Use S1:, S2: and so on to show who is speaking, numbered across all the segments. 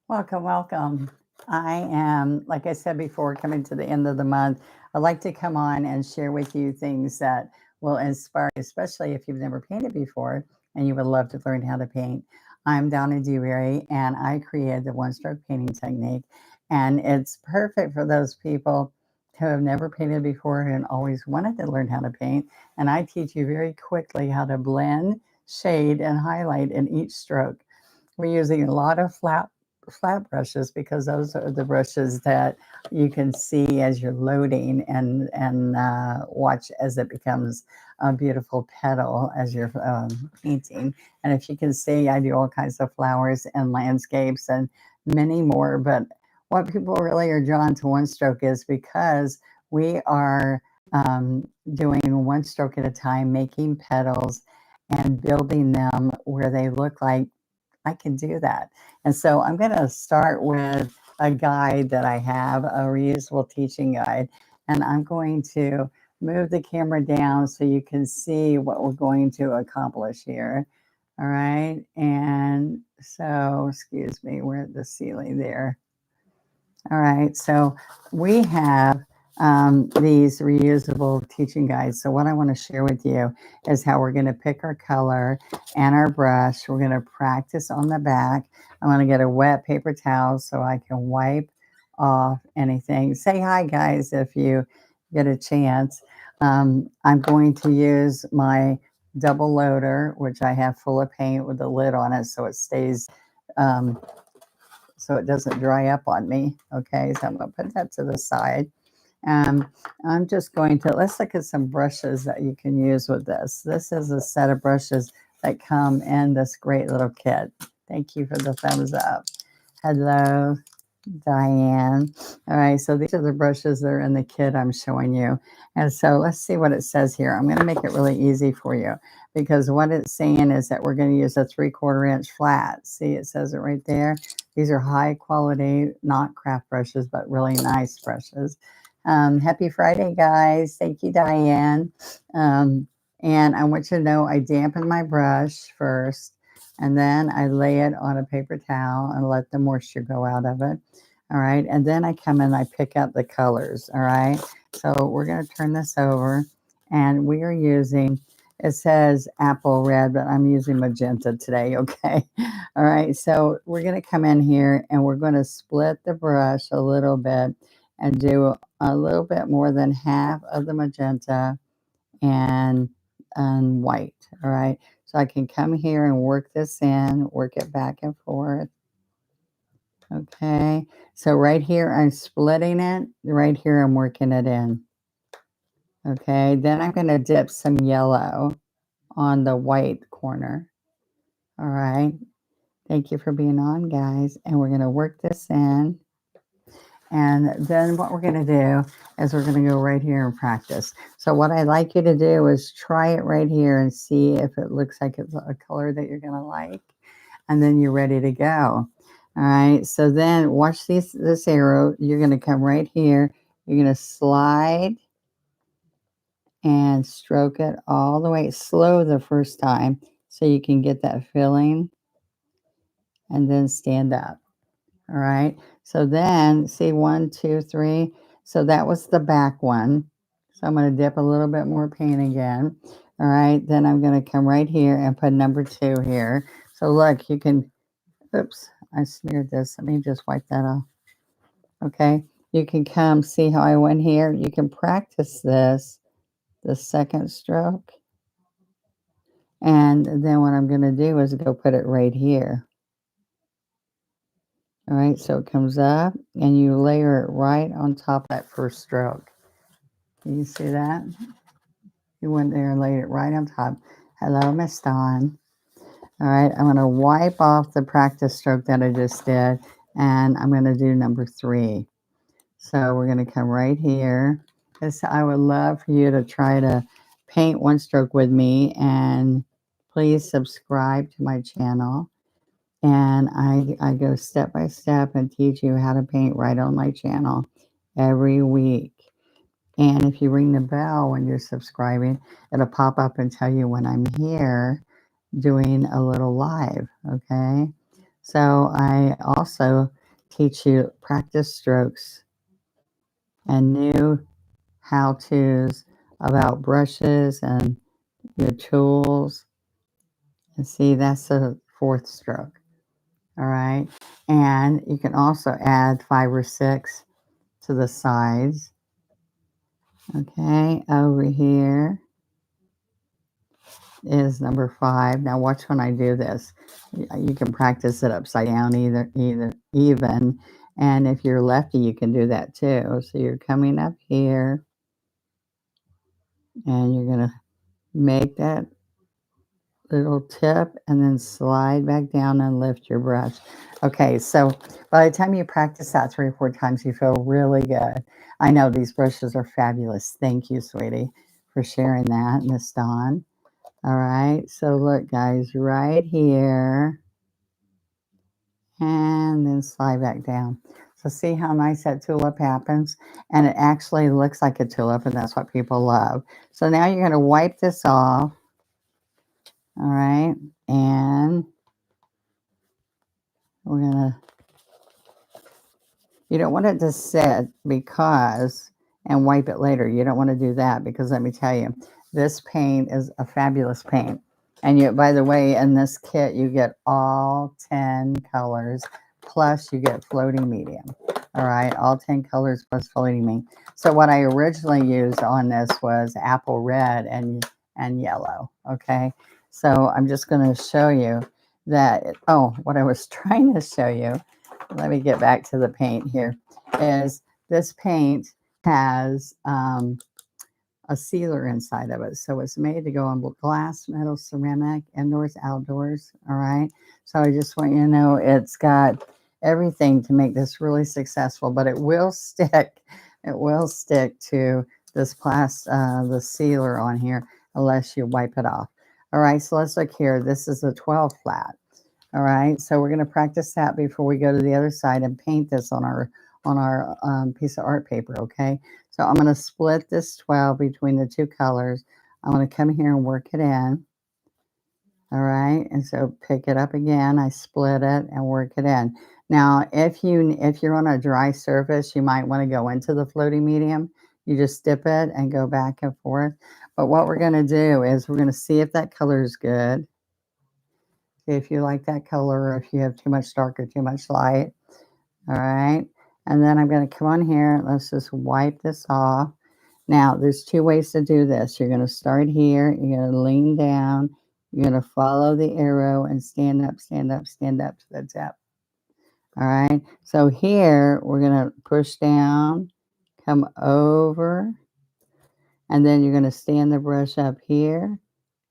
S1: Welcome, welcome. I am, like I said before, coming to the end of the month. I'd like to come on and share with you things that will inspire you, especially if you've never painted before and you would love to learn how to paint. I'm Donna Dewberry and I created the one stroke painting technique. And it's perfect for those people who have never painted before and always wanted to learn how to paint. And I teach you very quickly how to blend, shade, and highlight in each stroke. We're using a lot of flat brushes because those are the brushes that you can see as you're loading and watch as it becomes a beautiful petal as you're painting. And if you can see, I do all kinds of flowers and landscapes and many more. But what people really are drawn to one stroke is because we are doing one stroke at a time, making petals and building them where they look like I can do that. And so I'm going to start with a guide that I have, a reusable teaching guide. And I'm going to move the camera down so you can see what we're going to accomplish here. All right. And so, excuse me, we're at the ceiling there. All right, so we have these reusable teaching guides. So what I want to share with you is how we're going to pick our color and our brush. We're going to practice on the back. I'm going to get a wet paper towel so I can wipe off anything. Say hi, guys, if you get a chance. I'm going to use my double loader, which I have full of paint with a lid on it so it stays um, so it doesn't dry up on me. Okay, so I'm going to put that to the side. Um, I'm just going to, let's look at some brushes that you can use with this. This is a set of brushes that come in this great little kit. Thank you for the thumbs up. Hello, Diane. All right, so these are the brushes that are in the kit I'm showing you. And so let's see what it says here. I'm going to make it really easy for you because what it's saying is that we're going to use a 3/4 inch flat. See, it says it right there. These are high quality, not craft brushes, but really nice brushes. Happy Friday, guys. Thank you, Diane. And I want you to know I dampen my brush first and then I lay it on a paper towel and let the moisture go out of it. All right. And then I come in, I pick up the colors. All right. So we're going to turn this over and we are using, it says apple red, but I'm using magenta today. Okay. All right. So we're going to come in here and we're going to split the brush a little bit and do a little bit more than half of the magenta and white. All right. So I can come here and work this in, work it back and forth. Okay. So right here, I'm splitting it. Right here, I'm working it in. Okay. Then I'm going to dip some yellow on the white corner. All right. Thank you for being on, guys. And we're going to work this in. And then what we're going to do is we're going to go right here and practice. So what I'd like you to do is try it right here and see if it looks like it's a color that you're going to like. And then you're ready to go. All right. So then watch this arrow. You're going to come right here. You're going to slide and stroke it all the way slow the first time so you can get that feeling and then stand up. All right. So then see 1, 2, 3. So that was the back one. So I'm going to dip a little bit more paint again. All right. Then I'm going to come right here and put number 2 here. So look, you can, oops, I smeared this. Let me just wipe that off. Okay. You can come see how I went here. You can practice this, the second stroke. And then what I'm going to do is go put it right here. All right, so it comes up and you layer it right on top of that first stroke. Can you see that? You went there and laid it right on top. Hello, Miss Dawn. All right, I'm going to wipe off the practice stroke that I just did, and I'm going to do number 3. So we're going to come right here. I would love for you to try to paint one stroke with me, and please subscribe to my channel. And I go step by step and teach you how to paint right on my channel every week. And if you ring the bell when you're subscribing, it'll pop up and tell you when I'm here doing a little live. Okay. So I also teach you practice strokes and new how-tos about brushes and your tools. And see, that's the fourth stroke. All right. And you can also add 5 or 6 to the sides. Okay. Over here is number 5. Now watch when I do this. You can practice it upside down either even. And if you're lefty, you can do that too. So you're coming up here and you're going to make that little tip and then slide back down and lift your brush. Okay, so by the time you practice that 3 or 4 times, you feel really good. I know these brushes are fabulous. Thank you, sweetie, for sharing that, Miss Dawn. All right, so look, guys, right here, and then slide back down. So see how nice that tulip happens? And it actually looks like a tulip, and that's what people love. So now you're going to wipe this off. All right, and we're going to, you don't want it to sit because, and wipe it later. You don't want to do that because let me tell you, this paint is a fabulous paint. And you, by the way, in this kit, you get all 10 colors, plus you get floating medium. All right, all 10 colors plus floating medium. So what I originally used on this was apple red and yellow. Okay, so I'm just going to show you that. Oh, what I was trying to show you, let me get back to the paint here, is this paint has a sealer inside of it. So it's made to go on glass, metal, ceramic, indoors, outdoors. All right. So I just want you to know it's got everything to make this really successful, but it will stick. It will stick to this the sealer on here unless you wipe it off. All right. So let's look here. This is a 12 flat. All right, so we're going to practice that before we go to the other side and paint this on our piece of art paper, okay? So I'm going to split this 12 between the 2 colors. I'm going to come here and work it in. All right, and so pick it up again. I split it and work it in. Now, if you're on a dry surface, you might want to go into the floating medium. You just dip it and go back and forth. But what we're going to do is we're going to see if that color is good. If you like that color or if you have too much dark or too much light. All right. And then I'm going to come on here. Let's just wipe this off. Now, there's 2 ways to do this. You're going to start here. You're going to lean down. You're going to follow the arrow and stand up, stand up, stand up to the tip. All right. So here, we're going to push down, come over, and then you're going to stand the brush up here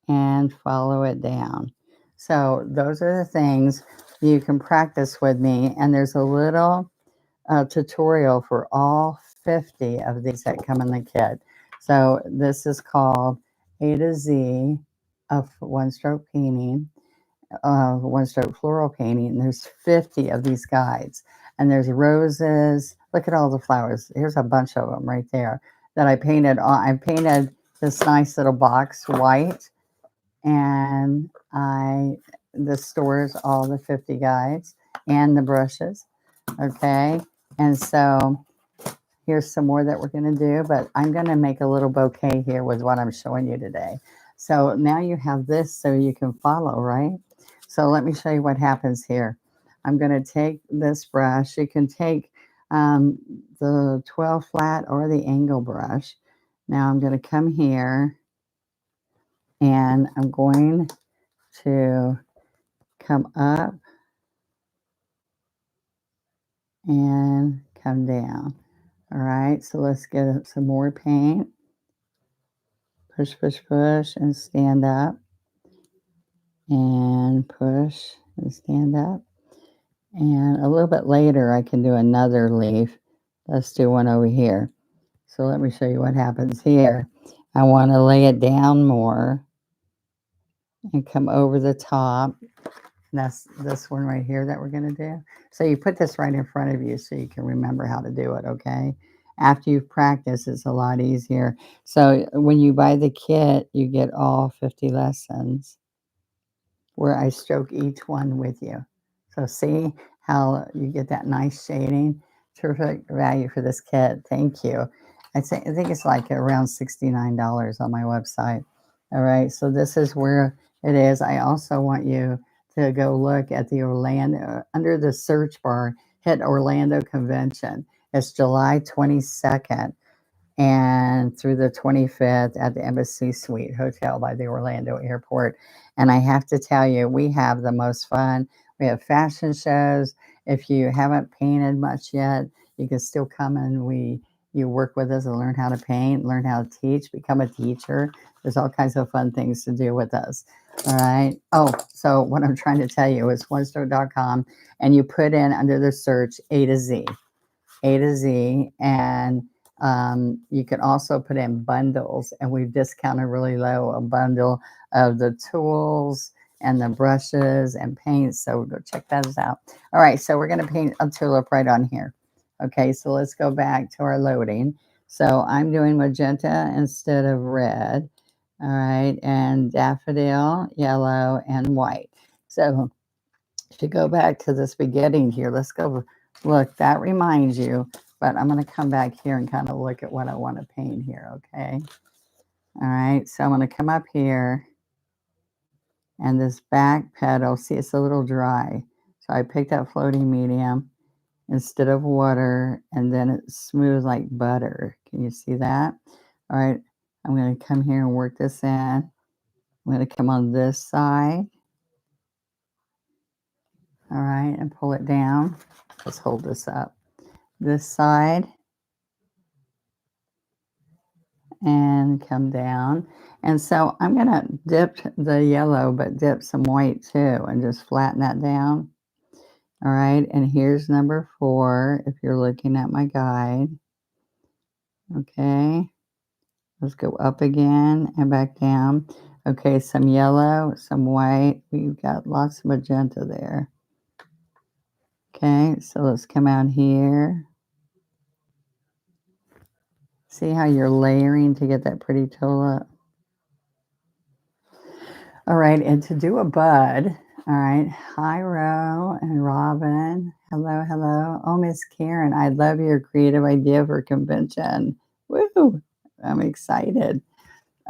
S1: and follow it down. So those are the things you can practice with me. And there's a little tutorial for all 50 of these that come in the kit. So this is called A to Z of one-stroke painting, one-stroke floral painting. And there's 50 of these guides. And there's roses. Look at all the flowers. Here's a bunch of them right there that I painted on. I painted this nice little box white, and this stores all the 50 guides and the brushes. Okay, and so here's some more that we're going to do, but I'm going to make a little bouquet here with what I'm showing you today. So now you have this so you can follow, right? So let me show you what happens here. I'm going to take this brush. You can take the 12 flat or the angle brush. Now I'm going to come here and I'm going to come up and come down. All right, so let's get some more paint. Push, push, push, and stand up. And push and stand up. And a little bit later, I can do another leaf. Let's do one over here. So let me show you what happens here. I want to lay it down more and come over the top. That's this one right here that we're going to do. So you put this right in front of you so you can remember how to do it, okay? After you've practiced, it's a lot easier. So when you buy the kit, you get all 50 lessons where I stroke each one with you. So see how you get that nice shading. Terrific value for this kit. Thank you. I think it's like around $69 on my website. All right, so this is where it is. I also want you to go look at the Orlando, under the search bar, hit Orlando Convention. It's July 22nd and through the 25th at the Embassy Suite Hotel by the Orlando Airport. And I have to tell you, we have the most fun. We have fashion shows. If you haven't painted much yet, you can still come and you work with us and learn how to paint, learn how to teach, become a teacher. There's all kinds of fun things to do with us. All right. Oh, so what I'm trying to tell you is onestroke.com, and you put in under the search A to Z. A to Z, and you can also put in bundles, and we've discounted really low a bundle of the tools and the brushes and paints. So go check those out. All right, so we're going to paint a tulip right on here. Okay, so let's go back to our loading. So I'm doing magenta instead of red. All right, and daffodil, yellow, and white. So if you go back to this beginning here, let's go look. That reminds you, but I'm going to come back here and kind of look at what I want to paint here, okay? All right, so I'm going to come up here, and this back petal, see, it's a little dry. So I picked up floating medium instead of water, and then it's smooth like butter. Can you see that? All right, I'm going to come here and work this in. I'm going to come on this side. All right, and pull it down. Let's hold this up. This side. And come down. And so I'm going to dip the yellow, but dip some white too, and just flatten that down. All right, and here's number 4 if you're looking at my guide. Okay, let's go up again and back down. Okay, some yellow, some white. We've got lots of magenta there. Okay, so let's come out here. See how you're layering to get that pretty tulip? All right, and to do a bud, all right, hi, Ro and Robin. Hello, hello. Oh, Miss Karen, I love your creative idea for convention. Woo! I'm excited.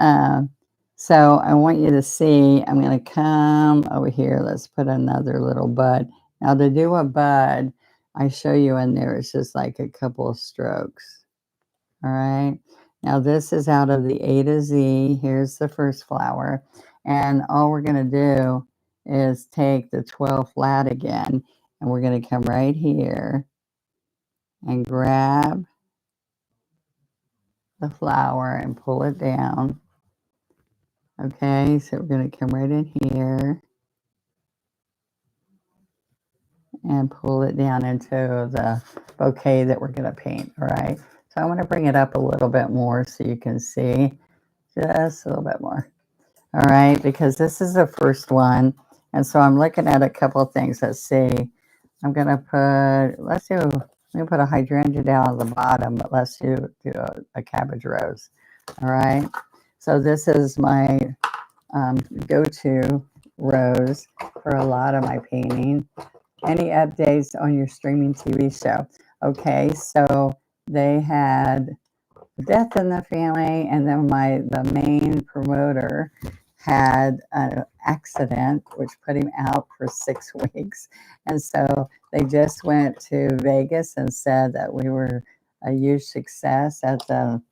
S1: Um, so I want you to see, I'm going to come over here. Let's put another little bud. Now, to do a bud, I show you in there, it's just like a couple of strokes. All right. Now, this is out of the A to Z. Here's the first flower. And all we're going to do is take the 12 flat again, and we're going to come right here and grab the flower and pull it down. Okay, so we're going to come right in here and pull it down into the bouquet that we're going to paint. All right, so I want to bring it up a little bit more so you can see just a little bit more. All right, because this is the first one. And so I'm looking at a couple of things. Let's see. I'm going to put, let me put a hydrangea down at the bottom, but let's do a cabbage rose. All right. So this is my go-to rose for a lot of my painting. Any updates on your streaming TV show? Okay, so they had death in the family, and then the main promoter had an accident which put him out for 6 weeks, and so they just went to Vegas and said that we were a huge success at the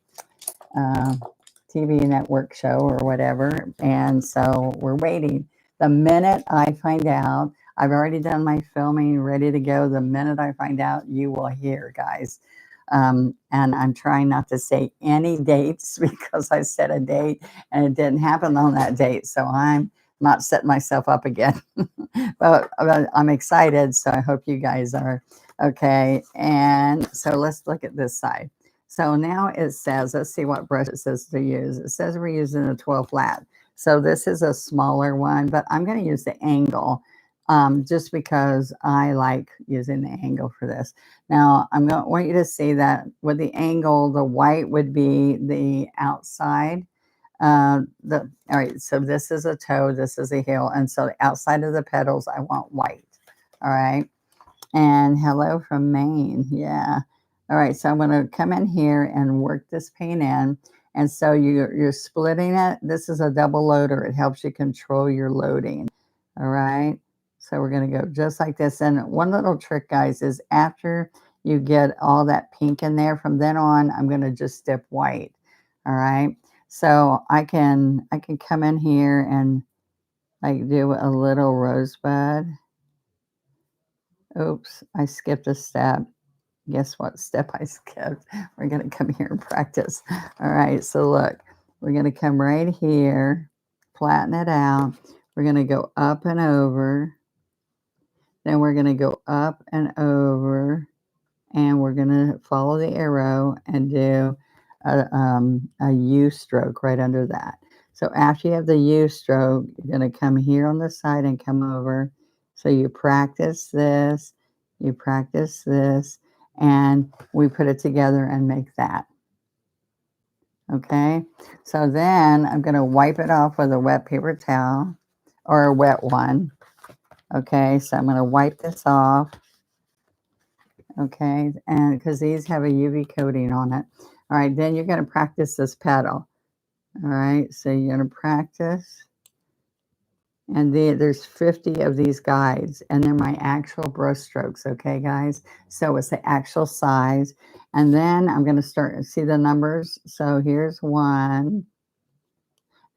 S1: TV network show or whatever, and so we're waiting. The minute I find out, I've already done my filming, ready to go. The minute I find out, you will hear, guys. And I'm trying not to say any dates because I set a date and it didn't happen on that date. So I'm not setting myself up again. but I'm excited. So I hope you guys are okay. And so let's look at this side. So now it says, let's see what brush it says to use. It says we're using a 12 flat. So this is a smaller one, but I'm going to use the angle just because I like using the angle for this. Now, I'm going to want you to see that with the angle, the white would be the outside. All right, so this is a toe, this is a heel, and so the outside of the petals, I want white. All right. And hello from Maine. Yeah. All right. So I'm going to come in here and work this paint in. And so you're splitting it. This is a double loader. It helps you control your loading. All right. So we're going to go just like this. And one little trick, guys, is after you get all that pink in there, from then on, I'm going to just dip white. All right. So I can come in here and like do a little rosebud. Oops, I skipped a step. Guess what step I skipped? We're going to come here and practice. All right, so look, we're going to come right here, flatten it out. We're going to go up and over. Then we're going to go up and over. And we're going to follow the arrow and do a U stroke right under that. So after you have the U stroke, you're going to come here on the side and come over. So you practice this, and we put it together and make that. Okay, so then I'm going to wipe it off with a wet paper towel or a wet one. Okay, so I'm going to wipe this off. Okay, and because these have a UV coating on it. All right, then you're going to practice this petal. All right, so you're going to practice. And there's 50 of these guides, and they're my actual brush strokes, okay, guys? So it's the actual size. And then I'm going to start, see the numbers? So here's 1.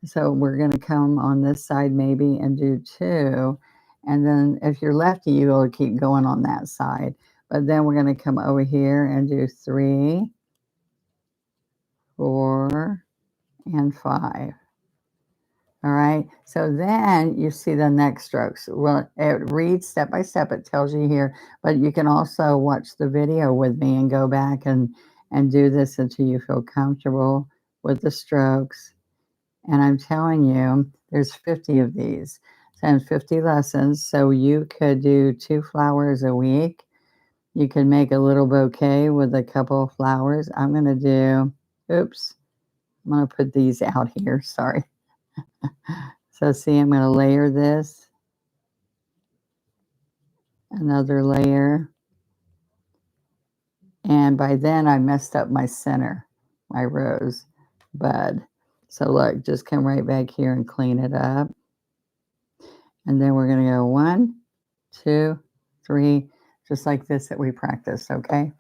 S1: So we're going to come on this side maybe and do 2. And then if you're lefty, you'll keep going on that side. But then we're going to come over here and do 3, 4, and 5. All right. So then you see the next strokes. Well, it reads step by step. It tells you here, but you can also watch the video with me and go back and do this until you feel comfortable with the strokes. And I'm telling you, there's 50 of these and 50 lessons. So you could do 2 flowers a week. You can make a little bouquet with a couple of flowers. I'm going to do, oops, I'm going to put these out here. Sorry. So see, I'm going to layer this, another layer. And by then I messed up my center, my rose bud. So look, just come right back here and clean it up. And then we're going to go 1, 2, 3, just like this that we practiced, okay?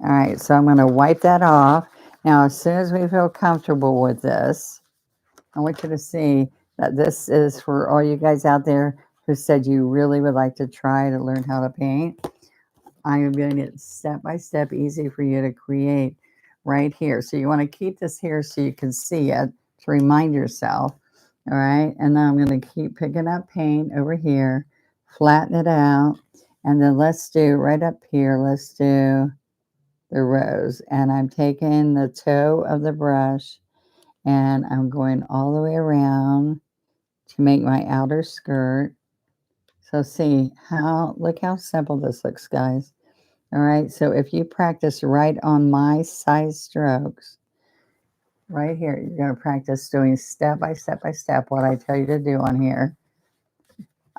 S1: All right, so I'm going to wipe that off. Now, as soon as we feel comfortable with this, I want you to see that this is for all you guys out there who said you really would like to try to learn how to paint. I am going to get step by step easy for you to create right here. So you want to keep this here so you can see it to remind yourself. All right, and then I'm going to keep picking up paint over here, flatten it out, and then let's do right up here, let's do the rose. And I'm taking the toe of the brush and I'm going all the way around to make my outer skirt. So see how, look how simple this looks, guys. All right, so if you practice right on my size strokes, right here, you're going to practice doing step by step by step what I tell you to do on here.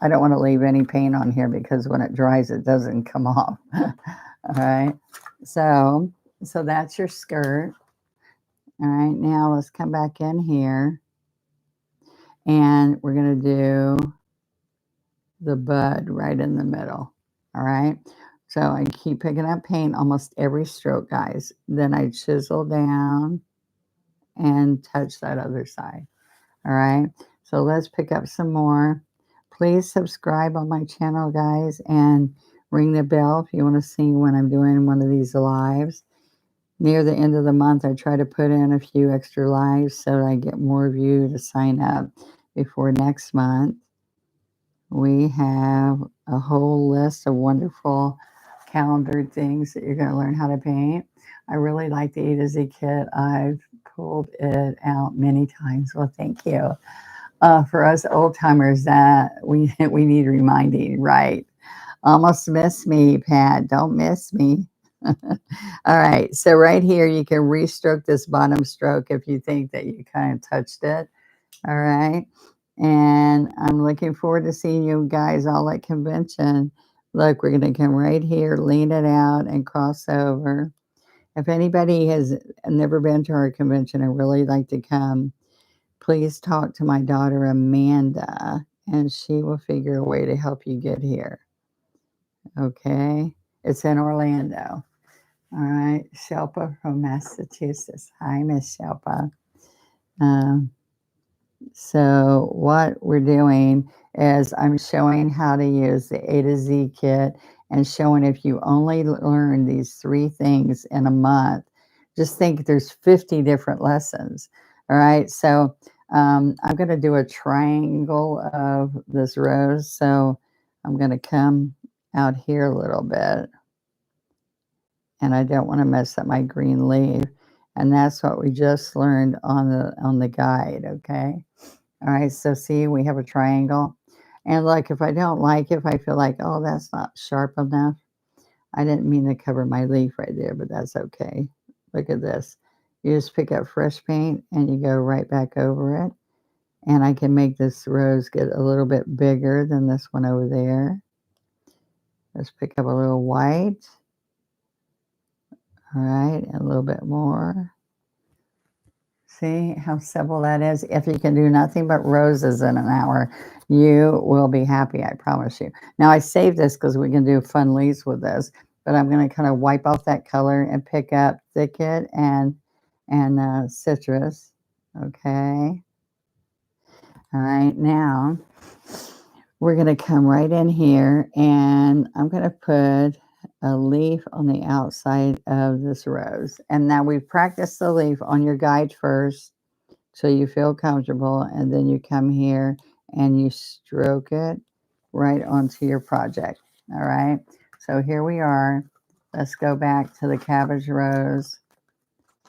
S1: I don't want to leave any paint on here because when it dries, it doesn't come off. All right, so that's your skirt. All right, now let's come back in here and we're going to do the bud right in the middle. All right, so I keep picking up paint almost every stroke, guys. Then I chisel down and touch that other side. All right, so let's pick up some more. Please subscribe on my channel, guys, and ring the bell if you want to see when I'm doing one of these lives. Near the end of the month, I try to put in a few extra lives so that I get more of you to sign up before next month. We have a whole list of wonderful calendared things that you're going to learn how to paint. I really like the A to Z kit. I've pulled it out many times. Well, thank you. For us old timers, that we need reminding, right? Almost miss me, Pat. Don't miss me. All right, so right here you can restroke this bottom stroke if you think that you kind of touched it. All right, and I'm looking forward to seeing you guys all at convention. Look, we're going to come right here, lean it out, and cross over. If anybody has never been to our convention and really like to come, please talk to my daughter Amanda, and she will figure a way to help you get here. Okay? It's in Orlando. All right. Shelpa from Massachusetts. Hi, Miss Shelpa. Um, So what we're doing is I'm showing how to use the A to Z kit and showing if you only learn these 3 things in a month, just think there's 50 different lessons. All right. So I'm going to do a triangle of this rose. So I'm going to come out here a little bit, and I don't want to mess up my green leaf. And that's what we just learned on the guide. Okay. All right, so see, we have a triangle. And like, if I don't like it, if I feel like, oh, that's not sharp enough, I didn't mean to cover my leaf right there, but that's okay. Look at this. You just pick up fresh paint and you go right back over it. And I can make this rose get a little bit bigger than this one over there. Let's pick up a little white. All right, and a little bit more. See how simple that is? If you can do nothing but roses in an hour, you will be happy, I promise you. Now, I saved this because we can do fun leaves with this, but I'm going to kind of wipe off that color and pick up thicket and citrus. Okay. All right. Now, we're going to come right in here, and I'm going to put a leaf on the outside of this rose. And now we've practiced the leaf on your guide first, so you feel comfortable, and then you come here and you stroke it right onto your project. All right. So here we are. Let's go back to the cabbage rose.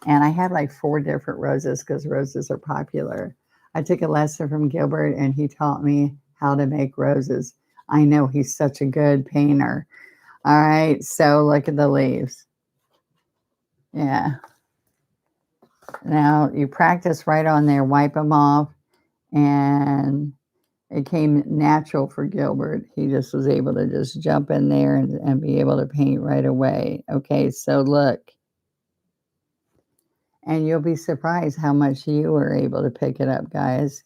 S1: And I had like 4 different roses because roses are popular. I took a lesson from Gilbert and he taught me how to make roses. I know he's such a good painter. All right. So look at the leaves. Yeah. Now you practice right on there, wipe them off, and it came natural for Gilbert. He just was able to just jump in there and be able to paint right away. Okay, so look. And you'll be surprised how much you were able to pick it up, guys.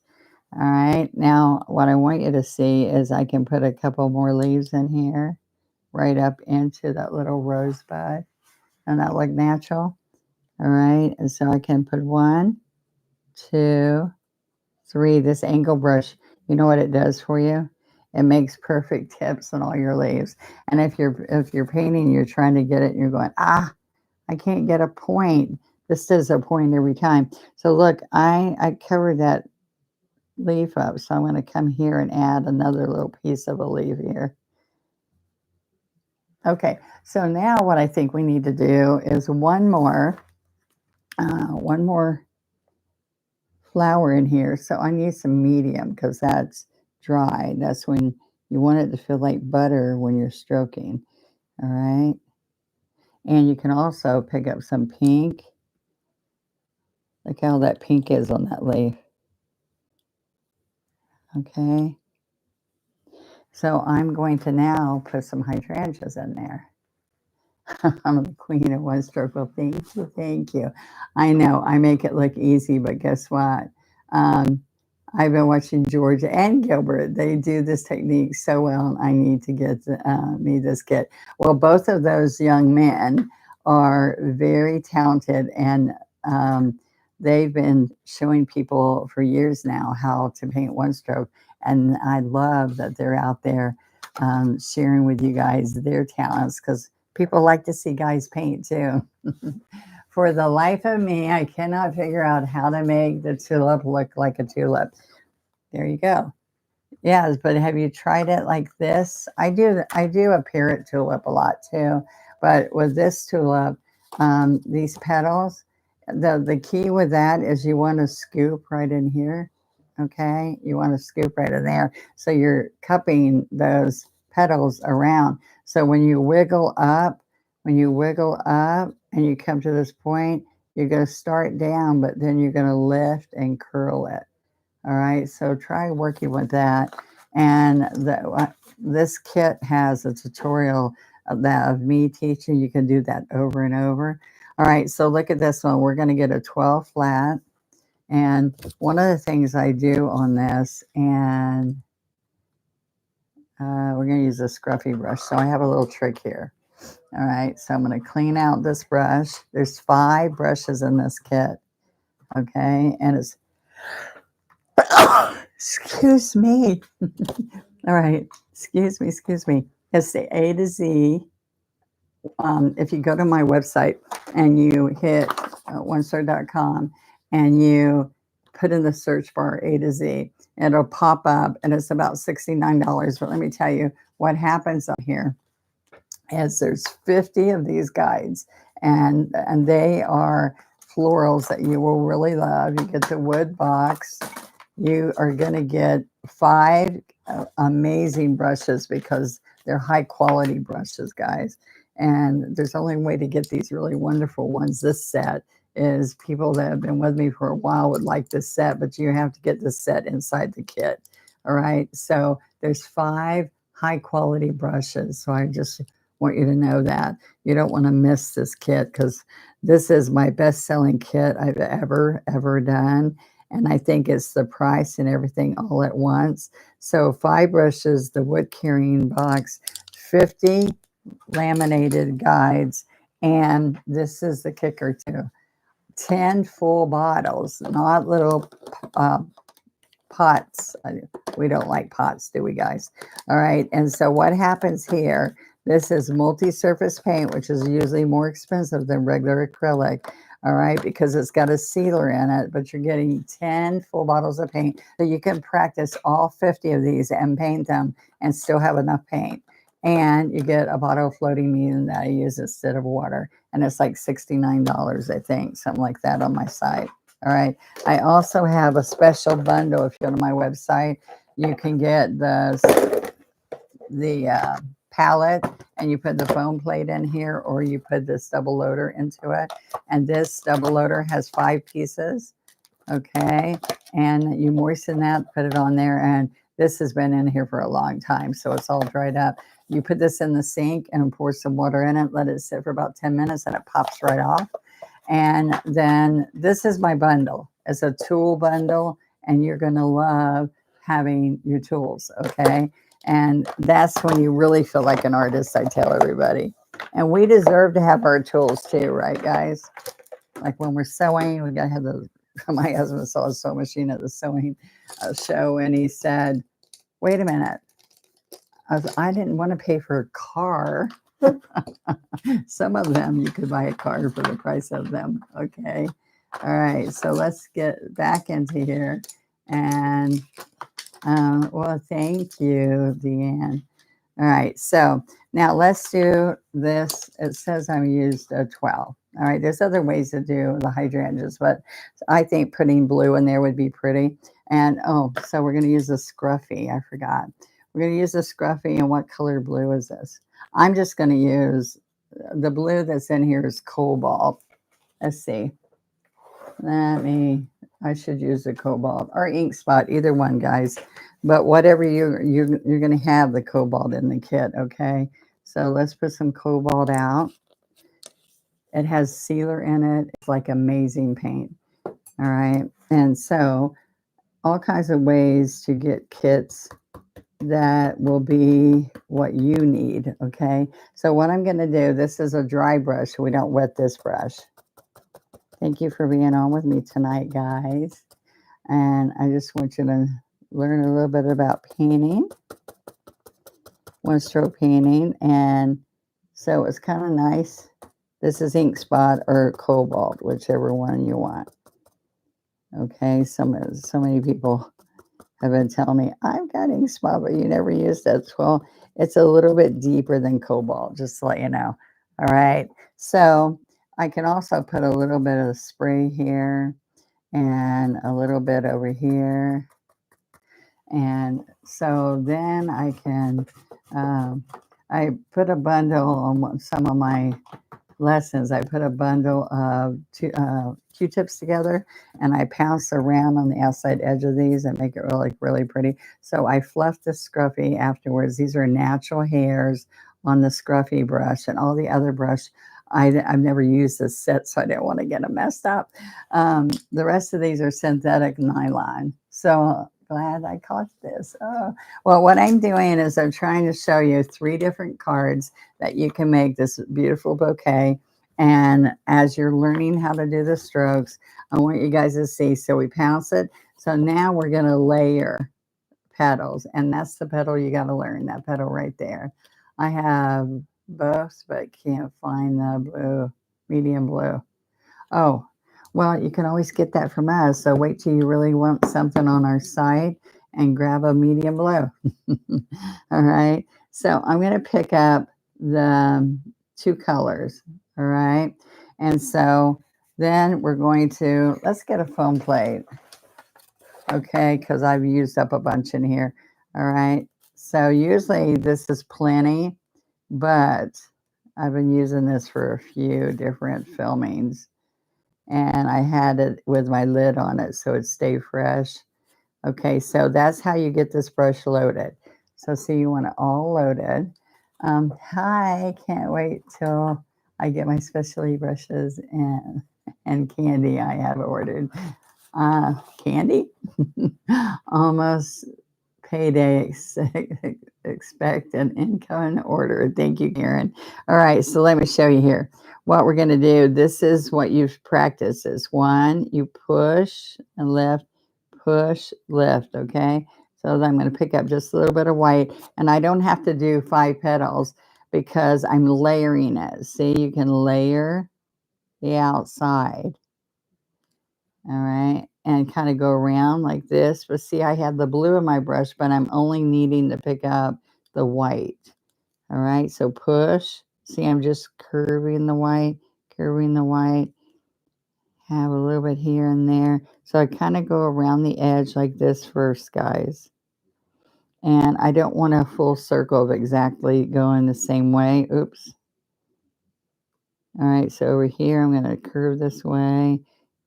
S1: All right, now what I want you to see is I can put a couple more leaves in here, right up into that little rosebud. Doesn't that look natural? All right, and so I can put 1, 2, 3. This angle brush, you know what it does for you? It makes perfect tips on all your leaves. And if you're painting, you're trying to get it, and you're going, I can't get a point. This does a point every time. So look, I covered that leaf up, so I'm going to come here and add another little piece of a leaf here. Okay, so now what I think we need to do is one more flower in here. So I need some medium because that's dry. That's when you want it to feel like butter when you're stroking. All right. And you can also pick up some pink. Look how that pink is on that leaf. Okay. So I'm going to now put some hydrangeas in there. I'm the queen of one stroke. Well, thank you. Thank you. I know I make it look easy, but guess what? Um, I've been watching George and Gilbert. They do this technique so well. I need to get me this kit. Well, both of those young men are very talented, and they've been showing people for years now how to paint one stroke. And I love that they're out there sharing with you guys their talents, because people like to see guys paint too. For the life of me, I cannot figure out how to make the tulip look like a tulip. There you go. Yes, but have you tried it like this? I do a parrot tulip a lot too, but with this tulip, these petals, the key with that is you want to scoop right in here. Okay, you want to scoop right in there, so you're cupping those petals around. So when you wiggle up, and you come to this point, you're going to start down, but then you're going to lift and curl it. All right, so try working with that. And this kit has a tutorial of me teaching. You can do that over and over. All right, so look at this one. We're going to get a 12 flat. And one of the things I do on this, and we're going to use a scruffy brush. So I have a little trick here. All right, so I'm going to clean out this brush. There's 5 brushes in this kit. Okay, and it's, excuse me. All right, excuse me. It's the A to Z. If you go to my website and you hit onestar.com and you put in the search bar A to Z, it'll pop up and it's about $69. But let me tell you what happens on here is there's 50 of these guides, and they are florals that you will really love. You get the wood box. You are going to get 5 amazing brushes because they're high quality brushes, guys. And there's only way to get these really wonderful ones. This set is people that have been with me for a while would like this set, but you have to get the set inside the kit. All right. So there's 5 high quality brushes. So I just want you to know that you don't want to miss this kit, because this is my best selling kit I've ever done. And I think it's the price and everything all at once. So 5 brushes, the wood carrying box, 50 laminated guides, and this is the kicker too, 10 full bottles, not little pots. We don't like pots, do we, guys? All right, and so what happens here, this is multi-surface paint, which is usually more expensive than regular acrylic. All right, because it's got a sealer in it, but you're getting 10 full bottles of paint. So you can practice all 50 of these and paint them and still have enough paint. And you get a bottle of floating medium that I use instead of water. And it's like $69, I think, something like that on my site. All right. I also have a special bundle. If you go to my website, you can get the palette, and you put the foam plate in here, or you put this double loader into it. And this double loader has 5 pieces. Okay. And you moisten that, put it on there. And this has been in here for a long time, so it's all dried up. You put this in the sink and pour some water in it, let it sit for about 10 minutes, and it pops right off. And then this is my bundle. It's a tool bundle, and you're going to love having your tools, okay? And that's when you really feel like an artist, I tell everybody. And we deserve to have our tools too, right, guys? Like when we're sewing, we got to have the, my husband saw a sewing machine at the sewing show, and he said, wait a minute. I didn't want to pay for a car. Some of them you could buy a car for the price of them. Okay. All right. So let's get back into here. And well, thank you, Deanne. All right. So now let's do this. It says I used a 12. All right. There's other ways to do the hydrangeas, but I think putting blue in there would be pretty. And oh, so we're going to use the scruffy. I forgot. We're going to use the scruffy. And what color blue is this? I'm just going to use the blue that's in here is cobalt. Let's see. I should use the cobalt or ink spot, either one, guys. But whatever you're going to have the cobalt in the kit, okay? So let's put some cobalt out. It has sealer in it. It's like amazing paint. All right. And so all kinds of ways to get kits that will be what you need, okay? So what I'm going to do, this is a dry brush. We don't wet this brush. Thank you for being on with me tonight, guys. And I just want you to learn a little bit about painting, one stroke painting. And so it's kind of nice. This is ink spot or cobalt, whichever one you want. Okay, so many people have been telling me, I've got ink spot, but you never used that. Well, it's a little bit deeper than cobalt, just to let you know. All right. So I can also put a little bit of spray here and a little bit over here. And so then I can, I put a bundle on some of my lessons, I put a bundle of Q-tips together and I pounce around on the outside edge of these and make it really pretty. So I fluff the scruffy afterwards. These are natural hairs on the scruffy brush, and all the other brush, I've never used this set, so I didn't want to get them messed up. The rest of these are synthetic nylon. So glad I caught this. Oh, well, what I'm doing is I'm trying to show you 3 different cards that you can make this beautiful bouquet. And as you're learning how to do the strokes, I want you guys to see. So we pounce it. So now we're going to layer petals, and that's the petal you got to learn, that petal right there. I have both, but can't find the blue, medium blue. Oh, well, you can always get that from us. So wait till you really want something on our site and grab a medium blue. All right. So I'm going to pick up the 2 colors. All right. And so then we're going to, let's get a foam plate. Okay. Because I've used up a bunch in here. All right. So usually this is plenty, but I've been using this for a few different filmings. And I had it with my lid on it so it stayed fresh. Okay, so that's how you get this brush loaded. So see, you want it all loaded. Hi, can't wait till I get my specialty brushes and candy I have ordered. Candy? Almost payday. Expect an incoming order. Thank you, Karen. All right, so let me show you here what we're going to do. This is what you've practiced. Is 1, you push and lift, push, lift. Okay, so I'm going to pick up just a little bit of white, and I don't have to do 5 petals because I'm layering it. See, you can layer the outside. All right, and kind of go around like this. But see, I have the blue in my brush, but I'm only needing to pick up the white. All right, so push. See, I'm just curving the white, have a little bit here and there. So I kind of go around the edge like this first, guys. And I don't want a full circle of exactly going the same way. Oops. All right, so over here, I'm going to curve this way,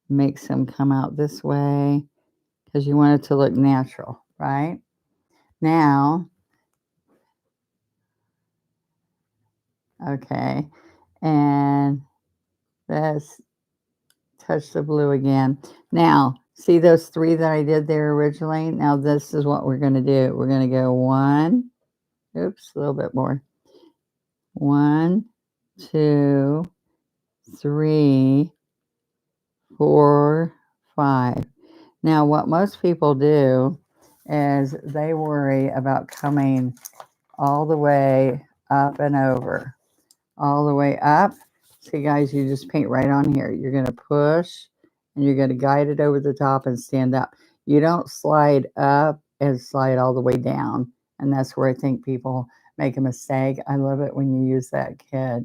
S1: make some come out this way, because you want it to look natural, right? Now, okay, and let's touch the blue again. Now, see those 3 that I did there originally? Now, this is what we're going to do. We're going to go 1, oops, a little bit more. 1, 2, 3, 4, 5. Now, what most people do is they worry about coming all the way up and over, all the way up. See, guys, you just paint right on here. You're going to push, and you're going to guide it over the top and stand up. You don't slide up and slide all the way down, and that's where I think people make a mistake. I love it when you use that kit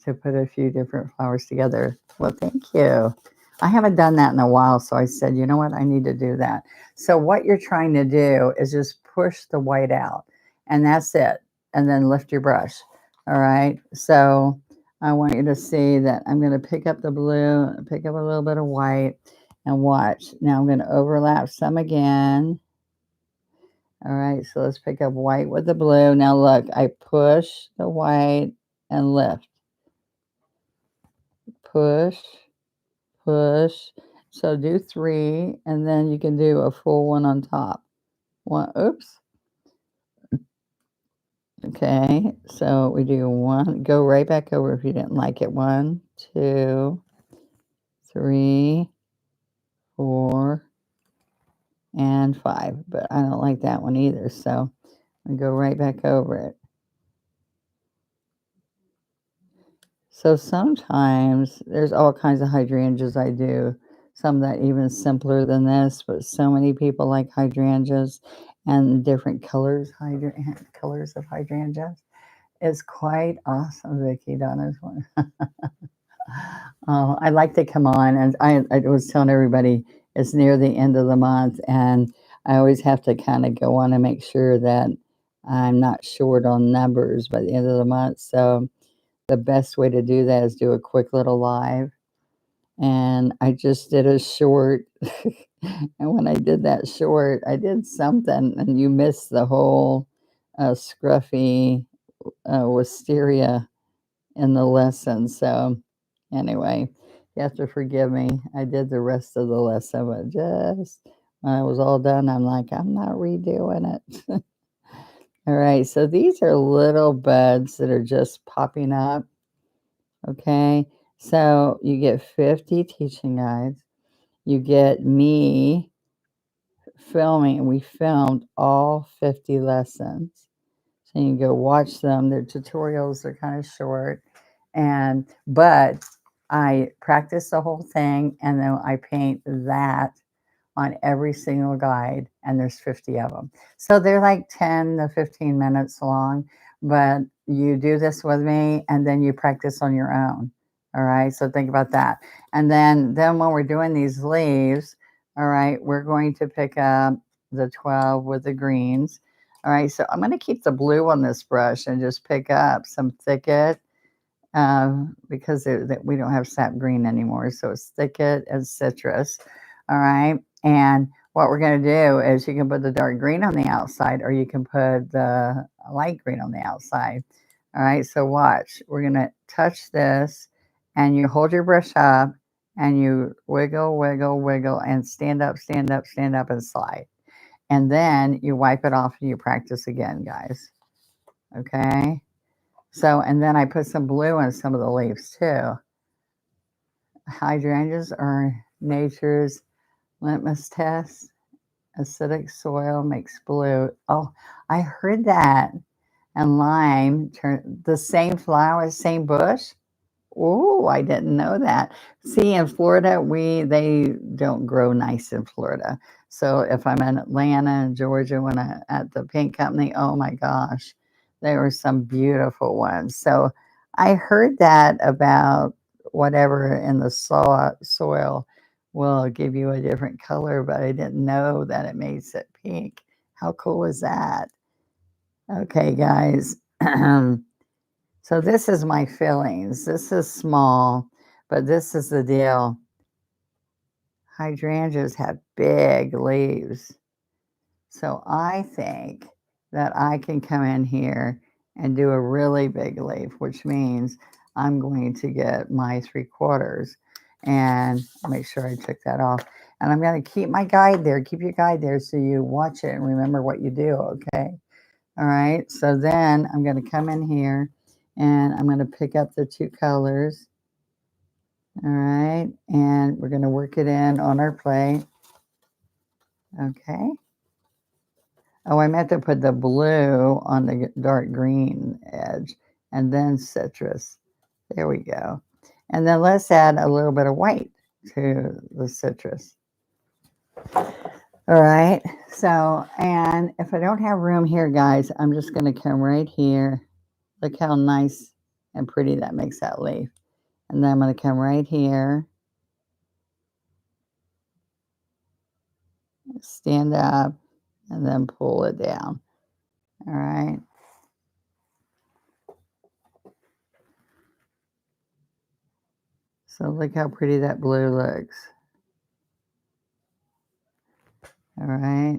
S1: to put a few different flowers together. Well, thank you. I haven't done that in a while, so I said, you know what, I need to do that. So what you're trying to do is just push the white out, and that's it. And then lift your brush. All right. So I want you to see that I'm going to pick up the blue, pick up a little bit of white, and watch. Now I'm going to overlap some again. All right. So let's pick up white with the blue. Now look, I push the white and lift. Push, push. So do 3, and then you can do a full one on top. 1, oops. Okay, so we do 1, go right back over if you didn't like it. 1, 2, 3, 4, and 5. But I don't like that one either, so I go right back over it. So sometimes there's all kinds of hydrangeas I do. Some that even simpler than this, but so many people like hydrangeas and different colors, colors of hydrangeas. It's quite awesome, Vicky. Donna's one. Oh, I like to come on, and I was telling everybody it's near the end of the month, and I always have to kind of go on and make sure that I'm not short on numbers by the end of the month. So the best way to do that is do a quick little live. And I just did a short. And when I did that short, I did something, and you missed the whole scruffy wisteria in the lesson. So, anyway, you have to forgive me. I did the rest of the lesson, but just when I was all done, I'm like, I'm not redoing it. All right, so these are little buds that are just popping up. Okay, so you get 50 teaching guides. You get me filming. We filmed all 50 lessons. So you can go watch them. Their tutorials are kind of short. But I practice the whole thing, and then I paint that on every single guide, and there's 50 of them. So they're like 10 to 15 minutes long, but you do this with me, and then you practice on your own. All right, so think about that. And then when we're doing these leaves, all right, we're going to pick up the 12 with the greens. All right, so I'm going to keep the blue on this brush and just pick up some thicket because we don't have sap green anymore. So it's thicket and citrus. All right. And what we're going to do is you can put the dark green on the outside, or you can put the light green on the outside. All right. So watch. We're going to touch this, and you hold your brush up, and you wiggle, wiggle, wiggle, and stand up, stand up, stand up, and slide. And then you wipe it off and you practice again, guys. Okay. So, and then I put some blue in some of the leaves too. Hydrangeas are nature's litmus test. Acidic soil makes blue. Oh, I heard that. And lime turn the same flower, same bush. Oh, I didn't know that. See, in Florida, they don't grow nice in Florida. So if I'm in Atlanta and Georgia when I at the paint company, oh my gosh, there were some beautiful ones. So I heard that about whatever in the soil will give you a different color, but I didn't know that it makes it pink. How cool is that? Okay, guys. So this is my fillings. This is small, but this is the deal. Hydrangeas have big leaves. So I think that I can come in here and do a really big leaf, which means I'm going to get my 3/4 and make sure I took that off. And I'm going to keep my guide there. Keep your guide there so you watch it and remember what you do, okay? All right, so then I'm going to come in here and I'm going to pick up the 2 colors. All right, and we're going to work it in on our plate. Okay. Oh, I meant to put the blue on the dark green edge and then citrus. There we go. And then let's add a little bit of white to the citrus. All right, so, and if I don't have room here, guys, I'm just going to come right here. Look how nice and pretty that makes that leaf. And then I'm going to come right here, stand up, and then pull it down. All right. So look how pretty that blue looks. All right.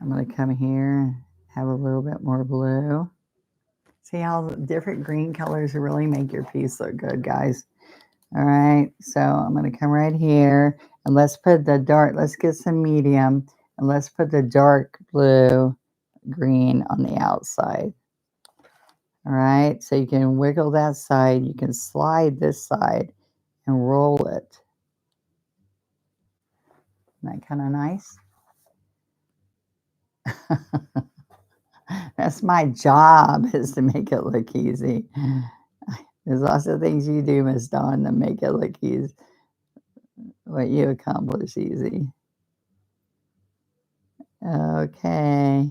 S1: I'm going to come here, have a little bit more blue. See how different green colors really make your piece look good, guys. All right. So I'm going to come right here, and let's put the dark, let's get some medium, and let's put the dark blue green on the outside. All right. So you can wiggle that side. You can slide this side and roll it. Isn't that kind of nice? That's my job, is to make it look easy. There's lots of things you do, Miss Dawn, to make it look easy. What you accomplish easy. Okay.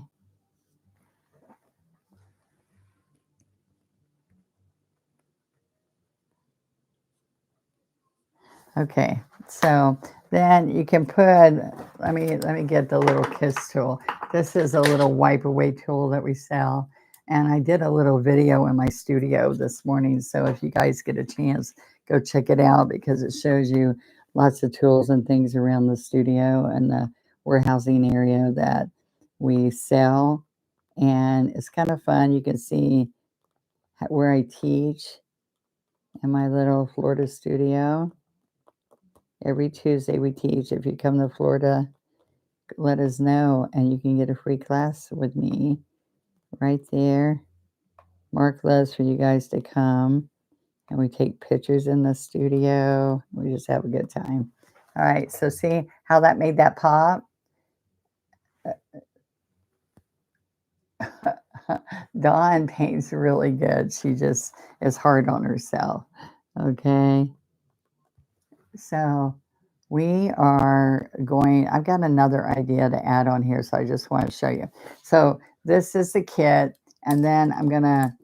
S1: Okay. So then you can put, let me get the little kiss tool. This is a little wipe away tool that we sell. And I did a little video in my studio this morning. So if you guys get a chance, go check it out because it shows you lots of tools and things around the studio and the warehousing area that we sell. And it's kind of fun. You can see where I teach in my little Florida studio. Every Tuesday we teach. If you come to Florida, let us know and you can get a free class with me right there. Mark loves for you guys to come and we take pictures in the studio. We just have a good time. All right, so see how that made that pop? Dawn paints really good. She just is hard on herself. Okay. So we are going, I've got another idea to add on here, so I just want to show you. So this is the kit, and then I'm gonna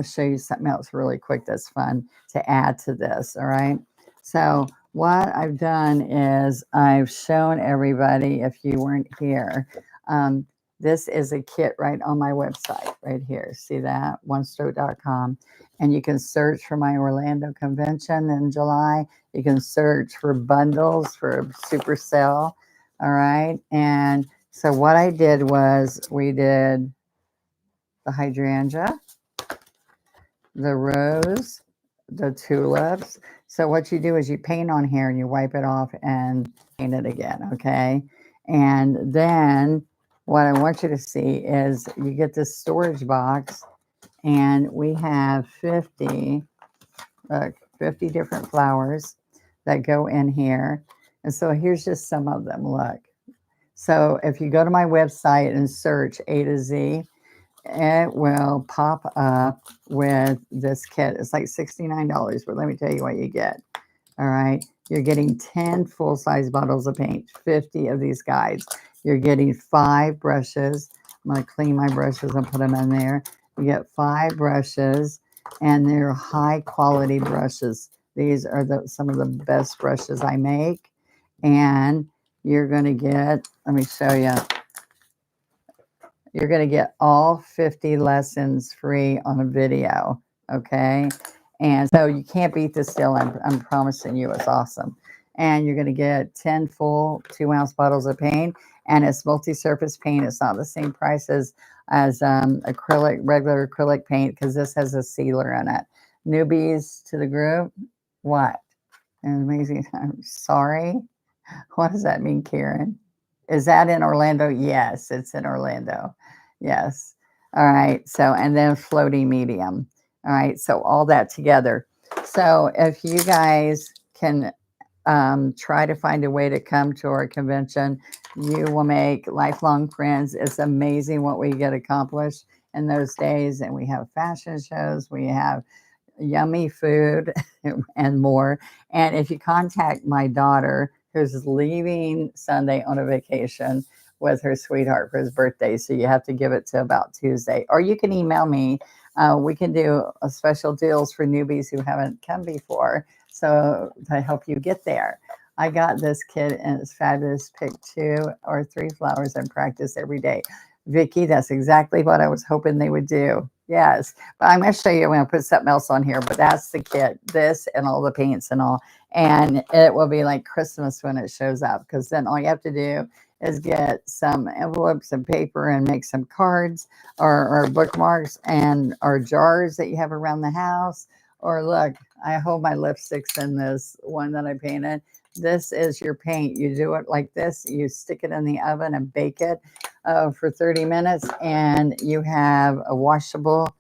S1: show you something else really quick that's fun to add to this. All right. So what I've done is I've shown everybody, if you weren't here, this is a kit right on my website right here. See that? onestroke.com. And you can search for my Orlando convention in July. You can search for bundles for a super sale. All right. And so what I did was we did the hydrangea, the rose, the tulips. So what you do is you paint on here and you wipe it off and paint it again. Okay. And then what I want you to see is you get this storage box and we have 50 different flowers that go in here. And so here's just some of them. Look. So if you go to my website and search A to Z, it will pop up with this kit. It's like $69, but let me tell you what you get. All right. You're getting 10 full-size bottles of paint, 50 of these guides. You're getting 5 brushes. I'm going to clean my brushes and put them in there. You get 5 brushes, and they're high-quality brushes. These are some of the best brushes I make. And you're going to get, let me show you. You're going to get all 50 lessons free on a video, okay? And so you can't beat this deal. I'm promising you it's awesome. And you're going to get 10 full 2-ounce bottles of paint, and it's multi-surface paint. It's not the same price as regular acrylic paint because this has a sealer in it. Newbies to the group, what? Amazing. I'm sorry. What does that mean, Karen? Is that in Orlando? Yes, it's in Orlando. Yes. All right. So, and then floating medium. All right. So all that together. So if you guys can try to find a way to come to our convention, you will make lifelong friends. It's amazing what we get accomplished in those days. And we have fashion shows. We have yummy food and more. And if you contact my daughter, who's leaving Sunday on a vacation with her sweetheart for his birthday, so you have to give it to about Tuesday, or you can email me. We can do a special deals for newbies who haven't come before, so to help you get there. I got this kit and it's fabulous. Pick 2 or 3 flowers and practice every day. Vicki, that's exactly what I was hoping they would do. Yes, but I'm going to show you. I'm going to put something else on here, but that's the kit, this and all the paints and all. And it will be like Christmas when it shows up, because then all you have to do is get some envelopes and paper and make some cards or bookmarks and or jars that you have around the house. Or look, I hold my lipsticks in this one that I painted. This is your paint. You do it like this. You stick it in the oven and bake it for 30 minutes, and you have a washable,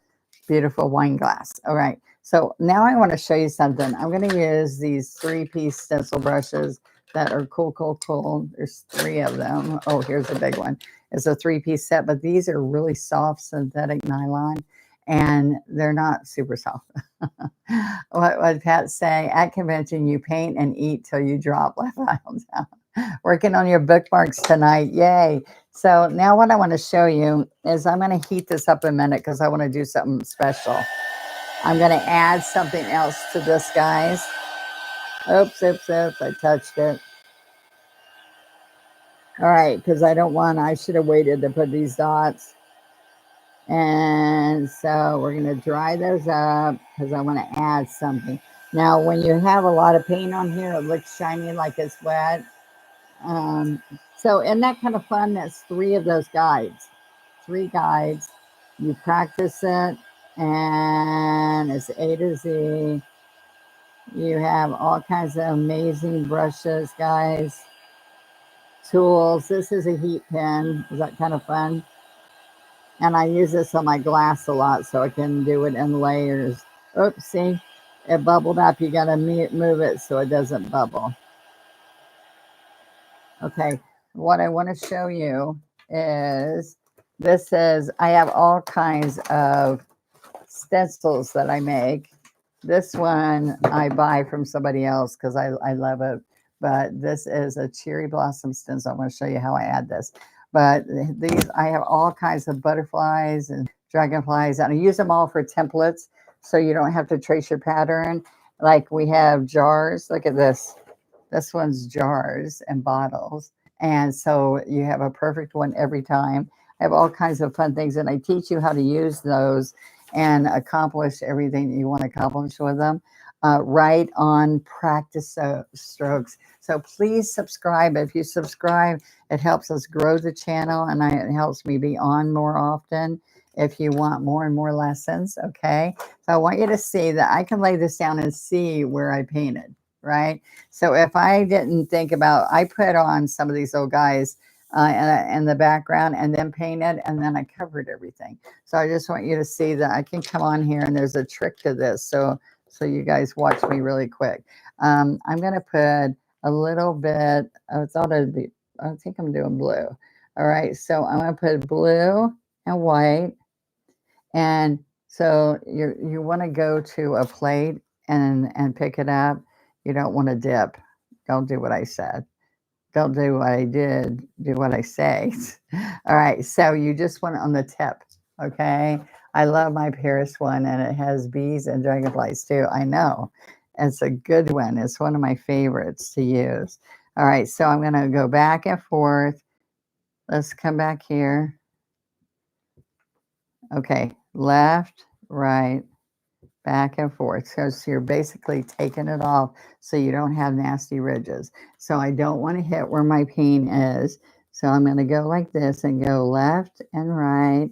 S1: beautiful wine glass. All right. So now I want to show you something. I'm going to use these 3-piece stencil brushes that are cool. There's 3 of them. Oh, here's a big one. It's a 3-piece set, but these are really soft synthetic nylon, and they're not super soft. What Pat's saying, at convention, you paint and eat till you drop left aisle down. Working on your bookmarks tonight. Yay. So now what I want to show you is I'm going to heat this up a minute because I want to do something special. I'm going to add something else to this, guys. Oops, I touched it. All right, because I should have waited to put these dots. And so we're going to dry those up because I want to add something. Now, when you have a lot of paint on here, it looks shiny like it's wet. Um, so isn't that kind of fun? That's three of those guides. Three guides. You practice it, and it's A to Z. You have all kinds of amazing brushes, guys. Tools. This is a heat pen. Is that kind of fun? And I use this on my glass a lot so I can do it in layers. Oops, see? It bubbled up. You got to move it so it doesn't bubble. Okay, what I want to show you is this is, I have all kinds of stencils that I make. This one I buy from somebody else because I love it. But this is a cherry blossom stencil. I want to show you how I add this. But these, I have all kinds of butterflies and dragonflies, and I use them all for templates so you don't have to trace your pattern. Like we have jars. Look at this. This one's jars and bottles. And so you have a perfect one every time. I have all kinds of fun things, and I teach you how to use those and accomplish everything that you want to accomplish with them. Right on practice strokes. So please subscribe. If you subscribe, it helps us grow the channel, and it helps me be on more often if you want more and more lessons. Okay. So I want you to see that I can lay this down and see where I painted, right? So if I didn't think about, I put on some of these old guys in the background and then painted, and then I covered everything. So I just want you to see that I can come on here, and there's a trick to this. So you guys watch me really quick. I'm going to put a little bit, I think I'm doing blue. All right. So I'm going to put blue and white. And so you want to go to a plate and pick it up. You don't want to dip. Don't do what I said. Don't do what I did. Do what I say. All right. So you just want it on the tip. Okay. I love my Paris one, and it has bees and dragonflies too. I know. It's a good one. It's one of my favorites to use. All right. So I'm going to go back and forth. Let's come back here. Okay. Left, right, back and forth. So you're basically taking it off so you don't have nasty ridges. So I don't want to hit where my paint is. So I'm going to go like this and go left and right,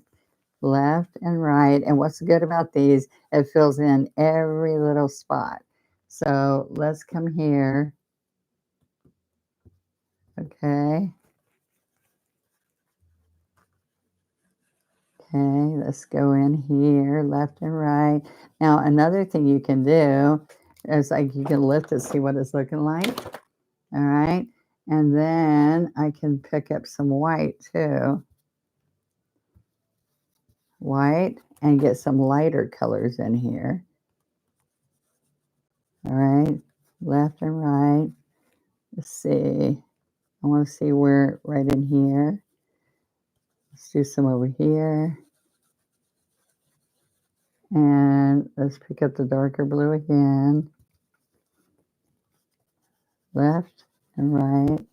S1: left and right. And what's good about these, it fills in every little spot. So let's come here. Okay. Okay, let's go in here, left and right. Now, another thing you can do is like you can lift it, see what it's looking like. All right. And then I can pick up some white too. White, and get some lighter colors in here. All right. Left and right. Let's see. I want to see where right in here. Let's do some over here. And let's pick up the darker blue again. Left and right.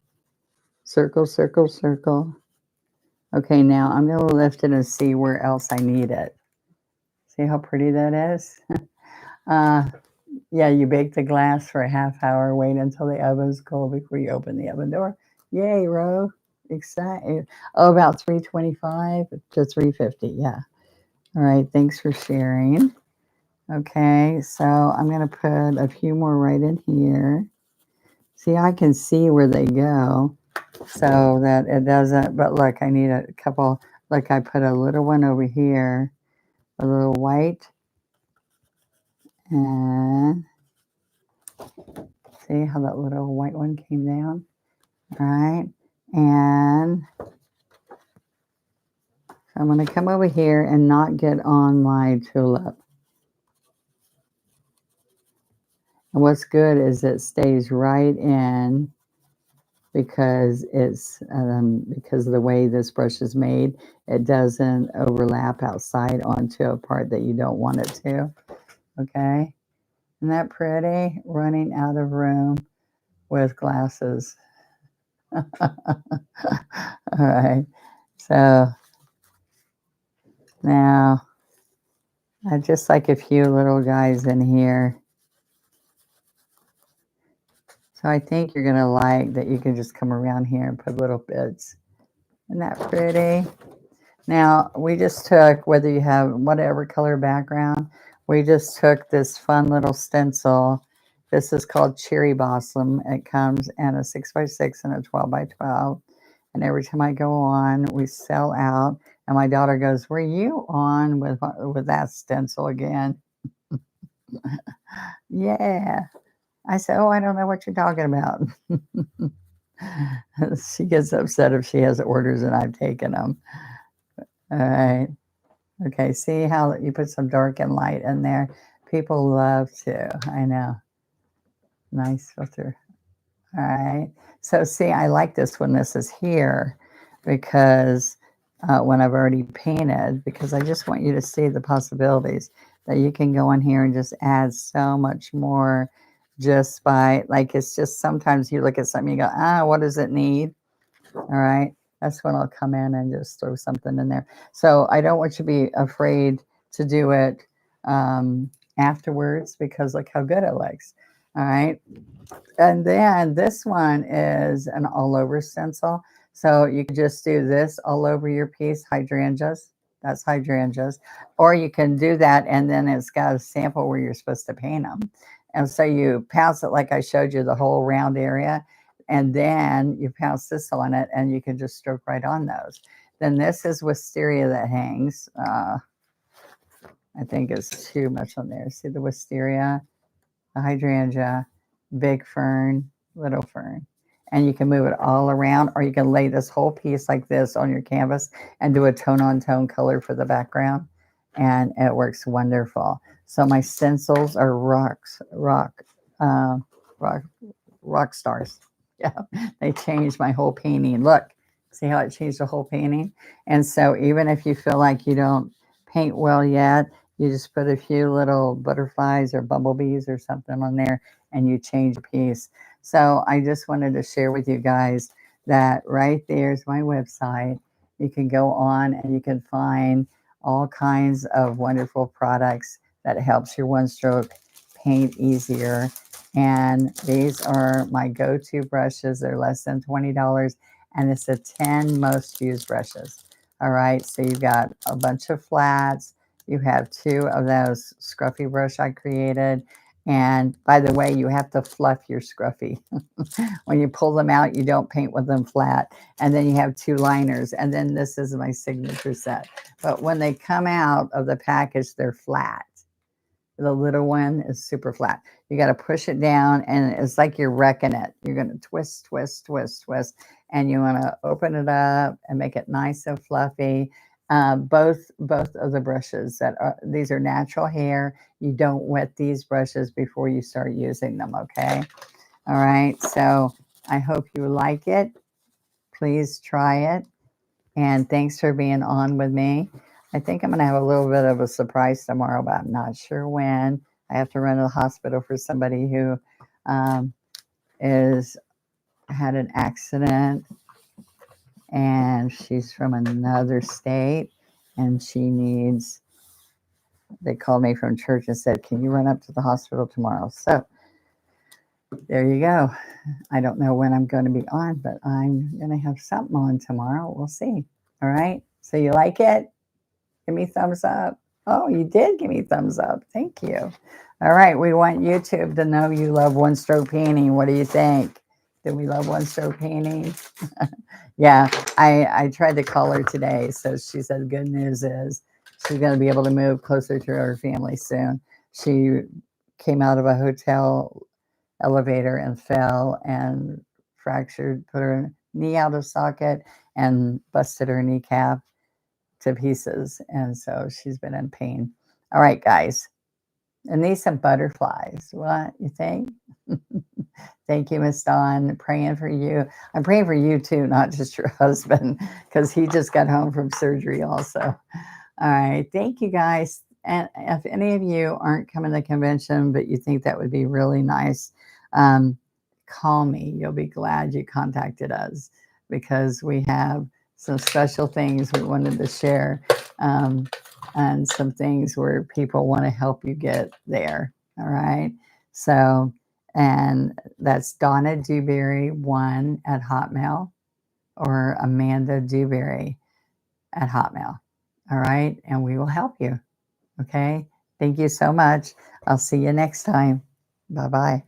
S1: Circle, circle, circle. Okay, now I'm going to lift it and see where else I need it. See how pretty that is? Yeah, you bake the glass for a half hour. Wait until the oven's cold before you open the oven door. Yay, Ro. Excited. Oh, about 325 to 350. Yeah. All right. Thanks for sharing. Okay. So I'm going to put a few more right in here. See, I can see where they go so that it doesn't. But look, I need a couple. Look, I put a little one over here, a little white. And see how that little white one came down? All right. And so I'm going to come over here and not get on my tulip. And what's good is it stays right in because it's because of the way this brush is made, it doesn't overlap outside onto a part that you don't want it to. Okay. Isn't that pretty? Running out of room with glasses. All right. So Now, I just like a few little guys in here. So I think you're going to like that you can just come around here and put little bits. Isn't that pretty? Now, we just took, whether you have whatever color background, we just took this fun little stencil. This is called Cherry Blossom. It comes in a 6x6 and a 12x12. And every time I go on, we sell out. And my daughter goes, "Were you on with that stencil again?" Yeah. I said, "Oh, I don't know what you're talking about." She gets upset if she has orders and I've taken them. All right. Okay. See how you put some dark and light in there? People love to. I know. Nice filter. All right. So see, I like this when this is here because when I've already painted, because I just want you to see the possibilities that you can go in here and just add so much more just by, like, it's just sometimes you look at something, you go, what does it need? All right. That's when I'll come in and just throw something in there. So I don't want you to be afraid to do it afterwards because look how good it looks. All right. And then this one is an all over stencil. So you can just do this all over your piece, hydrangeas. That's hydrangeas. Or you can do that and then it's got a sample where you're supposed to paint them. And so you pounce it like I showed you, the whole round area. And then you pounce this on it and you can just stroke right on those. Then this is wisteria that hangs. I think it's too much on there. See the wisteria, the hydrangea, big fern, little fern. And you can move it all around, or you can lay this whole piece like this on your canvas and do a tone on tone color for the background. And it works wonderful. So my stencils are rock stars. Yeah, they changed my whole painting. Look, see how it changed the whole painting? And so even if you feel like you don't paint well yet, you just put a few little butterflies or bumblebees or something on there and you change a piece. So I just wanted to share with you guys that right there's my website. You can go on and you can find all kinds of wonderful products that helps your one stroke paint easier. And these are my go-to brushes. They're less than $20 and it's the 10 most used brushes. All right, so you've got a bunch of flats. You have 2 of those scruffy brush I created. And by the way, you have to fluff your scruffy. When you pull them out, you don't paint with them flat. And then you have 2 liners. And then this is my signature set. But when they come out of the package, they're flat. The little one is super flat. You got to push it down and it's like you're wrecking it. You're going to twist, twist, twist, twist. And you want to open it up and make it nice and fluffy. Both of the brushes these are natural hair. You don't wet these brushes before you start using them. Okay. All right. So I hope you like it. Please try it. And thanks for being on with me. I think I'm going to have a little bit of a surprise tomorrow, but I'm not sure when. I have to run to the hospital for somebody who had an accident and she's from another state and they called me from church and said, "Can you run up to the hospital tomorrow?" So there you go. I don't know when I'm going to be on, but I'm going to have something on tomorrow. We'll see. All right. So you like it? Give me thumbs up. Oh, you did give me thumbs up. Thank you. All right. We want YouTube to know you love one stroke painting. What do you think? Do we love one stroke painting? Yeah, I tried to call her today. So she said, good news is she's going to be able to move closer to her family soon. She came out of a hotel elevator and fell and fractured, put her knee out of socket and busted her kneecap to pieces. And so she's been in pain. All right, guys. And these some butterflies. What you think? Thank you, Miss Dawn. Praying for you. I'm praying for you too, not just your husband, because he just got home from surgery also. All right. Thank you, guys. And if any of you aren't coming to the convention, but you think that would be really nice, call me. You'll be glad you contacted us because we have some special things we wanted to share. and some things where people want to help you get there. All right. So, and that's Donna Dewberry 1 at Hotmail, or Amanda Dewberry at Hotmail. All right. And we will help you. Okay. Thank you so much. I'll see you next time. Bye bye.